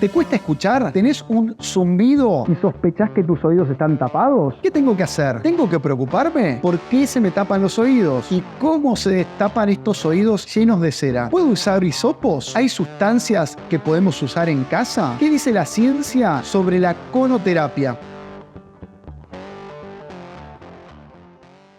¿Te cuesta escuchar? ¿Tenés un zumbido y sospechás que tus oídos están tapados? ¿Qué tengo que hacer? ¿Tengo que preocuparme? ¿Por qué se me tapan los oídos? ¿Y cómo se destapan estos oídos llenos de cera? ¿Puedo usar hisopos? ¿Hay sustancias que podemos usar en casa? ¿Qué dice la ciencia sobre la conoterapia?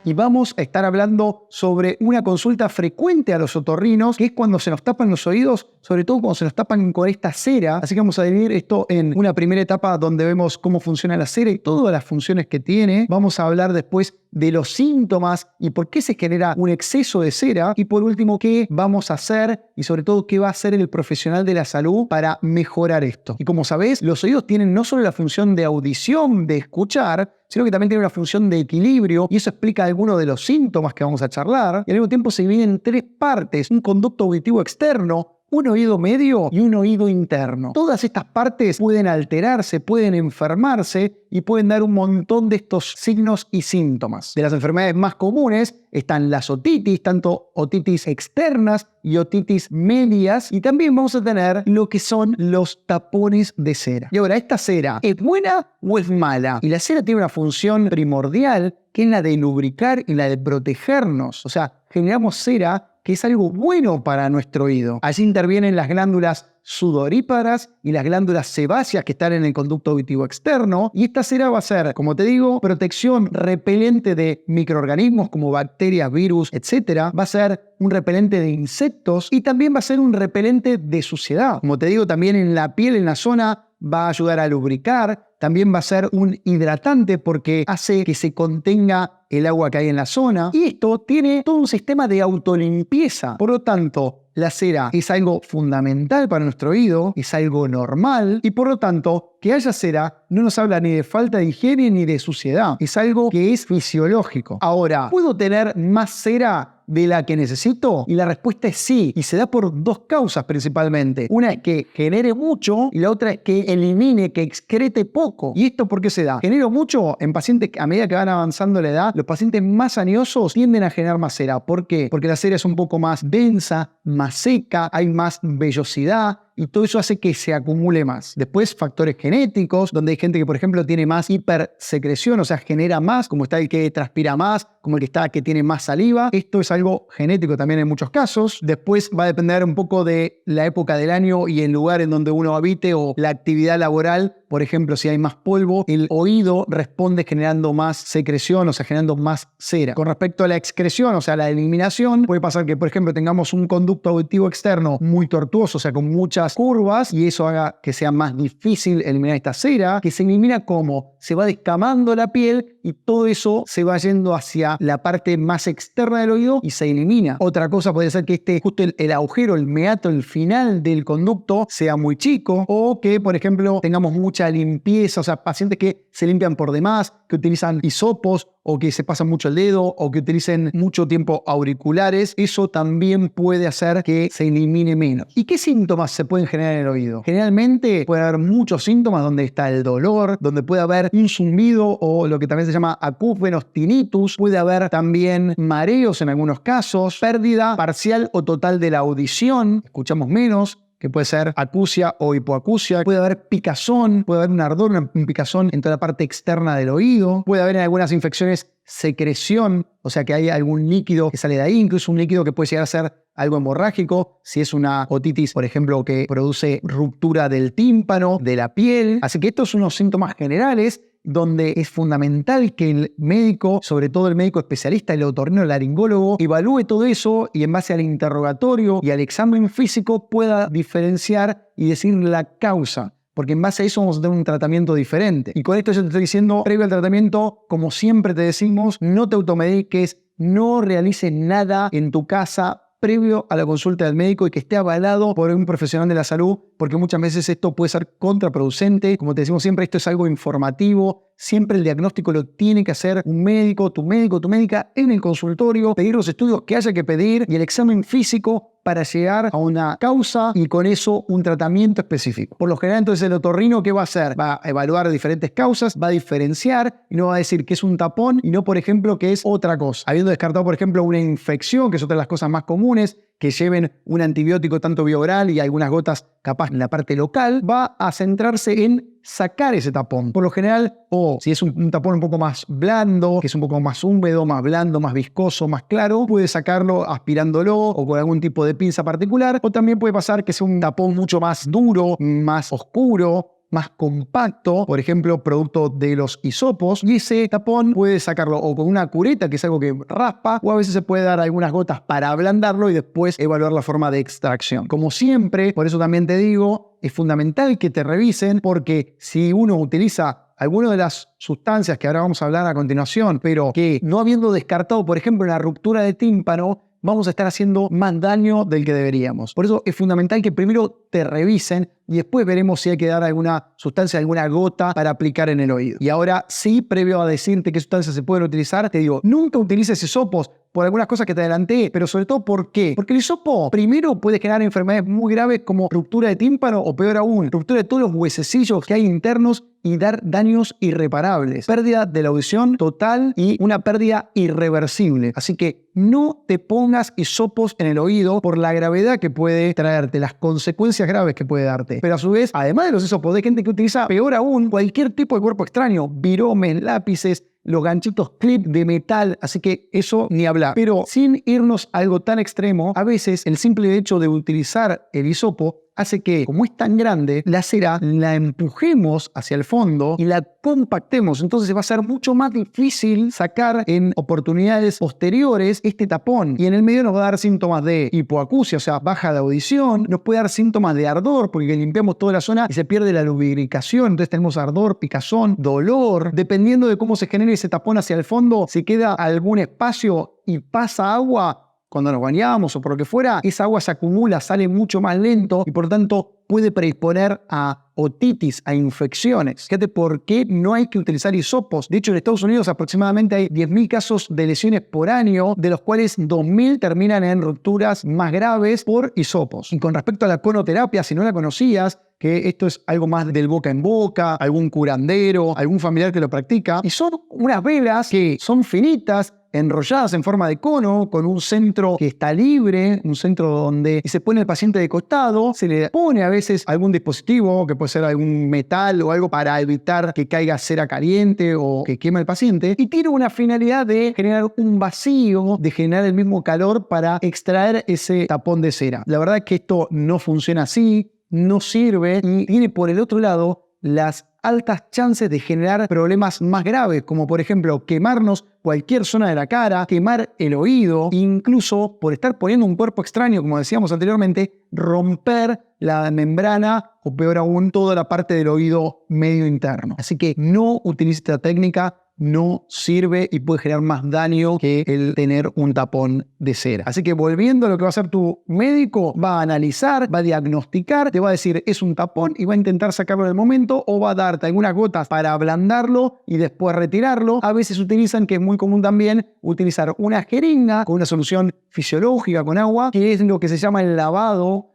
Y vamos a estar hablando sobre una consulta frecuente a los otorrinos, que es cuando se nos tapan los oídos, sobre todo cuando se nos tapan con esta cera. Así que vamos a dividir esto en una primera etapa donde vemos cómo funciona la cera y todas las funciones que tiene. Vamos a hablar después de los síntomas y por qué se genera un exceso de cera. Y por último, qué vamos a hacer y sobre todo qué va a hacer el profesional de la salud para mejorar esto. Y como sabés, los oídos tienen no solo la función de audición, de escuchar, sino que también tiene una función de equilibrio, y eso explica algunos de los síntomas que vamos a charlar. Y al mismo tiempo se divide en tres partes: un conducto auditivo externo, un oído medio y un oído interno. Todas estas partes pueden alterarse, pueden enfermarse y pueden dar un montón de estos signos y síntomas. De las enfermedades más comunes están las otitis, tanto otitis externas y otitis medias, y también vamos a tener lo que son los tapones de cera. Y ahora, ¿esta cera es buena o es mala? Y la cera tiene una función primordial, que es la de lubricar y la de protegernos. O sea, generamos cera, que es algo bueno para nuestro oído. Allí intervienen las glándulas sudoríparas y las glándulas sebáceas que están en el conducto auditivo externo, y esta cera va a ser, como te digo, protección repelente de microorganismos como bacterias, virus, etc. Va a ser un repelente de insectos y también va a ser un repelente de suciedad. Como te digo, también en la piel, en la zona, va a ayudar a lubricar. También va a ser un hidratante porque hace que se contenga el agua que hay en la zona. Y esto tiene todo un sistema de autolimpieza. Por lo tanto, la cera es algo fundamental para nuestro oído, es algo normal, y por lo tanto, que haya cera no nos habla ni de falta de higiene ni de suciedad. Es algo que es fisiológico. Ahora, ¿puedo tener más cera de la que necesito? Y la respuesta es sí, y se da por dos causas principalmente. Una es que genere mucho y la otra es que elimine, que excrete poco. ¿Y esto por qué se da? Genero mucho en pacientes a medida que van avanzando la edad. Los pacientes más añosos tienden a generar más cera. ¿Por qué? Porque la cera es un poco más densa, más seca, hay más vellosidad, y todo eso hace que se acumule más. Después, factores genéticos, donde hay gente que, por ejemplo, tiene más hipersecreción, o sea, genera más, como está el que transpira más, como el que tiene más saliva. Esto es algo genético también en muchos casos. Después va a depender un poco de la época del año y el lugar en donde uno habite o la actividad laboral. Por ejemplo, si hay más polvo, el oído responde generando más secreción, o sea, generando más cera. Con respecto a la excreción, o sea, la eliminación, puede pasar que, por ejemplo, tengamos un conducto auditivo externo muy tortuoso, o sea, con muchas curvas, y eso haga que sea más difícil eliminar esta cera, que se elimina como se va descamando la piel y todo eso se va yendo hacia la parte más externa del oído y se elimina. Otra cosa puede ser que justo el agujero, el meato, el final del conducto sea muy chico, o que, por ejemplo, tengamos mucha limpieza, o sea, pacientes que se limpian por demás, que utilizan hisopos, o que se pasan mucho el dedo, o que utilicen mucho tiempo auriculares. Eso también puede hacer que se elimine menos. ¿Y qué síntomas se pueden generar en el oído? Generalmente puede haber muchos síntomas donde está el dolor, donde puede haber un zumbido o lo que también se llama acúfenos tinnitus. Puede haber también mareos en algunos casos, pérdida parcial o total de la audición, escuchamos menos, que puede ser acusia o hipoacusia. Puede haber picazón, puede haber un ardor, un picazón en toda la parte externa del oído. Puede haber en algunas infecciones secreción, o sea que hay algún líquido que sale de ahí, incluso un líquido que puede llegar a ser algo hemorrágico, si es una otitis, por ejemplo, que produce ruptura del tímpano, de la piel. Así que estos son unos síntomas generales donde es fundamental que el médico, sobre todo el médico especialista, el otorrinolaringólogo, evalúe todo eso y en base al interrogatorio y al examen físico pueda diferenciar y decir la causa. Porque en base a eso vamos a tener un tratamiento diferente. Y con esto yo te estoy diciendo, previo al tratamiento, como siempre te decimos, no te automediques, no realices nada en tu casa previo a la consulta del médico y que esté avalado por un profesional de la salud, porque muchas veces esto puede ser contraproducente. Como te decimos siempre, esto es algo informativo. Siempre el diagnóstico lo tiene que hacer un médico, tu médica en el consultorio, pedir los estudios que haya que pedir y el examen físico para llegar a una causa y con eso un tratamiento específico. Por lo general, entonces, el otorrino, ¿qué va a hacer? Va a evaluar diferentes causas, va a diferenciar y no va a decir que es un tapón y no, por ejemplo, que es otra cosa. Habiendo descartado, por ejemplo, una infección, que es otra de las cosas más comunes, que lleven un antibiótico tanto vía oral y algunas gotas capaz en la parte local, va a centrarse en sacar ese tapón. Por lo general, o si es un tapón un poco más blando, que es un poco más húmedo, más blando, más viscoso, más claro, puede sacarlo aspirándolo o con algún tipo de pinza particular, o también puede pasar que sea un tapón mucho más duro, más oscuro, más compacto, por ejemplo, producto de los hisopos, y ese tapón puede sacarlo o con una cureta, que es algo que raspa, o a veces se puede dar algunas gotas para ablandarlo y después evaluar la forma de extracción. Como siempre, por eso también te digo, es fundamental que te revisen, porque si uno utiliza alguna de las sustancias que ahora vamos a hablar a continuación, pero que no habiendo descartado, por ejemplo, una ruptura de tímpano, vamos a estar haciendo más daño del que deberíamos. Por eso es fundamental que primero te revisen y después veremos si hay que dar alguna sustancia, alguna gota para aplicar en el oído. Y ahora sí, previo a decirte qué sustancias se pueden utilizar, te digo, nunca utilices hisopos por algunas cosas que te adelanté, pero sobre todo ¿por qué? Porque el hisopo primero puede generar enfermedades muy graves como ruptura de tímpano o peor aún, ruptura de todos los huesecillos que hay internos y dar daños irreparables, pérdida de la audición total y una pérdida irreversible. Así que no te pongas hisopos en el oído por la gravedad que puede traerte, las consecuencias graves que puede darte. Pero a su vez, además de los hisopos, hay gente que utiliza, peor aún, cualquier tipo de cuerpo extraño, viromes, lápices, los ganchitos clip de metal, así que eso ni hablar. Pero sin irnos a algo tan extremo, a veces el simple hecho de utilizar el hisopo hace que, como es tan grande, la cera la empujemos hacia el fondo y la compactemos. Entonces va a ser mucho más difícil sacar en oportunidades posteriores este tapón. Y en el medio nos va a dar síntomas de hipoacusia, o sea, baja de audición. Nos puede dar síntomas de ardor, porque limpiamos toda la zona y se pierde la lubricación. Entonces tenemos ardor, picazón, dolor. Dependiendo de cómo se genere ese tapón hacia el fondo, si queda algún espacio y pasa agua, cuando nos bañamos o por lo que fuera, esa agua se acumula, sale mucho más lento y por lo tanto puede predisponer a otitis, a infecciones. Fíjate por qué no hay que utilizar hisopos. De hecho, en Estados Unidos aproximadamente hay 10.000 casos de lesiones por año, de los cuales 2.000 terminan en rupturas más graves por hisopos. Y con respecto a la conoterapia, si no la conocías, que esto es algo más del boca en boca, algún curandero, algún familiar que lo practica, y son unas velas que son finitas, enrolladas en forma de cono, con un centro que está libre, un centro donde se pone el paciente de costado, se le pone a veces algún dispositivo, que puede ser algún metal o algo para evitar que caiga cera caliente o que queme al paciente, y tiene una finalidad de generar un vacío, de generar el mismo calor para extraer ese tapón de cera. La verdad es que esto no funciona así, no sirve y tiene por el otro lado las altas chances de generar problemas más graves, como por ejemplo quemarnos cualquier zona de la cara, quemar el oído, incluso por estar poniendo un cuerpo extraño, como decíamos anteriormente, romper la membrana o peor aún toda la parte del oído medio interno. Así que no utilices esta técnica, no sirve y puede generar más daño que el tener un tapón de cera. Así que volviendo a lo que va a hacer tu médico, va a analizar, va a diagnosticar, te va a decir es un tapón y va a intentar sacarlo en el momento o va a darte algunas gotas para ablandarlo y después retirarlo. A veces utilizan, que es muy común también, utilizar una jeringa con una solución fisiológica con agua, que es lo que se llama el lavado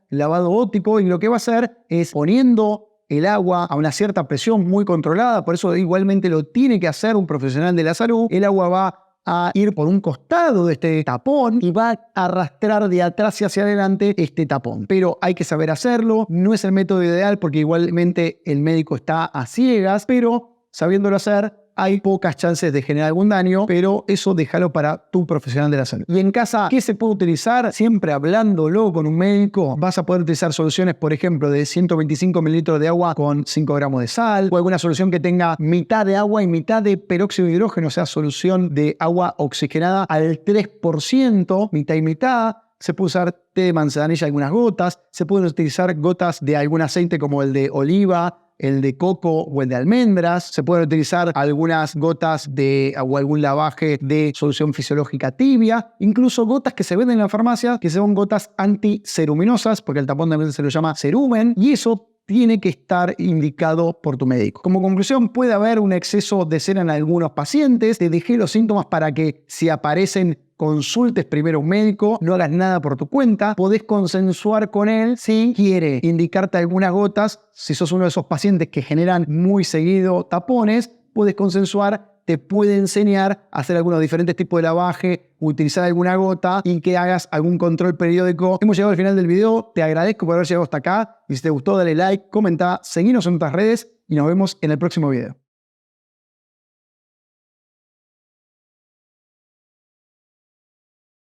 óptico, y lo que va a hacer es poniendo el agua a una cierta presión muy controlada, por eso igualmente lo tiene que hacer un profesional de la salud. El agua va a ir por un costado de este tapón y va a arrastrar de atrás y hacia adelante este tapón. Pero hay que saber hacerlo, no es el método ideal porque igualmente el médico está a ciegas, pero sabiéndolo hacer, hay pocas chances de generar algún daño, pero eso déjalo para tu profesional de la salud. Y en casa, ¿qué se puede utilizar? Siempre hablándolo con un médico, vas a poder utilizar soluciones, por ejemplo, de 125 mililitros de agua con 5 gramos de sal, o alguna solución que tenga mitad de agua y mitad de peróxido de hidrógeno, o sea, solución de agua oxigenada al 3%, mitad y mitad. Se puede usar té de manzanilla, algunas gotas, se pueden utilizar gotas de algún aceite como el de oliva, el de coco o el de almendras. Se pueden utilizar algunas gotas o algún lavaje de solución fisiológica tibia, incluso gotas que se venden en la farmacia, que son gotas anticeruminosas, porque el tapón también se lo llama cerumen, y eso tiene que estar indicado por tu médico. Como conclusión, puede haber un exceso de cera en algunos pacientes. Te dejé los síntomas para que, si aparecen, consultes primero a un médico, no hagas nada por tu cuenta, podés consensuar con él si quiere indicarte algunas gotas. Si sos uno de esos pacientes que generan muy seguido tapones, podés consensuar te puede enseñar a hacer algunos diferentes tipos de lavaje, utilizar alguna gota y que hagas algún control periódico. Hemos llegado al final del video, te agradezco por haber llegado hasta acá y si te gustó dale like, comenta, seguinos en nuestras redes y nos vemos en el próximo video.